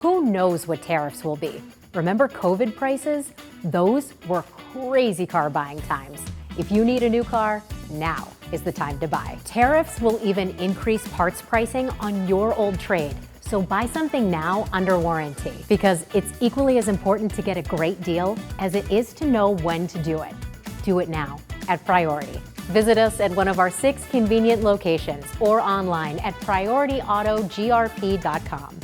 Who knows what tariffs will be? Remember COVID prices? Those were crazy car buying times. If you need a new car, now is the time to buy. Tariffs will even increase parts pricing on your old trade. So buy something now under warranty, because it's equally as important to get a great deal as it is to know when to do it. Do it now at Priority. Visit us at one of our 6 convenient locations or online at PriorityAutoGRP.com.